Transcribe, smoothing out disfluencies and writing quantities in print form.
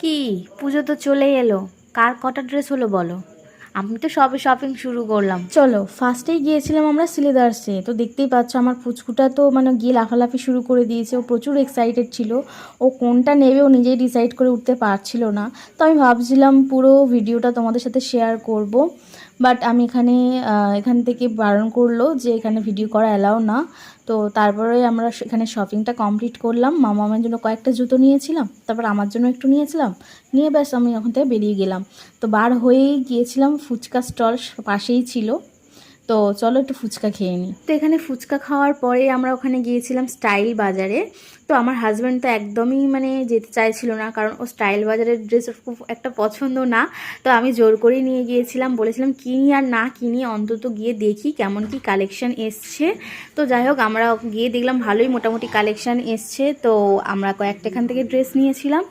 কি পুজো তো চলেই এলো, কার কটা ড্রেস হলো বলো? আমি তো সবে শপিং শুরু করলাম। চলো, ফার্স্টেই গিয়েছিলাম আমরা সিলেদার্সে। তো দেখতেই পাচ্ছ আমার পুচকুটা তো মানে গিয়ে লাফালাফি শুরু করে দিয়েছে। ও প্রচুর এক্সাইটেড ছিল। ও কোনটা নেবে ও নিজেই ডিসাইড করে উঠতে পারছিল না। তো আমি ভাবছিলাম পুরো ভিডিওটা তোমাদের সাথে শেয়ার করব, বাট আমি এখান থেকে বারণ করলো যে এখানে ভিডিও করা অ্যালাউ না। তো তারপরে আমরা এখানে শপিংটা কমপ্লিট করলাম। মামার জন্য কয়েকটা জুতো নিয়েছিলাম, তারপর আমার জন্য একটু নিয়েছিলাম, নিয়ে ব্যাস আমি ওখান থেকে বেরিয়ে গেলাম। তো বার হয়েই গিয়েছিলাম ফুচকা স্টল পাশেই ছিল। তো চলো একটু ফুচকা খেয়ে নিই। তো এখানে ফুচকা খাওয়ার পরে আমরা ওখানে গিয়েছিলাম স্টাইল বাজারে। তো আমার হাজব্যান্ড তো একদমই মানে যেতে চাইছিল না, কারণ ও স্টাইল বাজারের ড্রেস খুব একটা পছন্দ না। তো আমি জোর করেই নিয়ে গিয়েছিলাম, বলেছিলাম কিনি আর না কিনি অন্তত গিয়ে দেখি কেমন কি কালেকশন এসছে। তো যাই হোক আমরা গিয়ে দেখলাম ভালোই মোটামুটি কালেকশন এসছে। তো আমরা কয়েকটা এখান থেকে ড্রেস নিয়েছিলাম।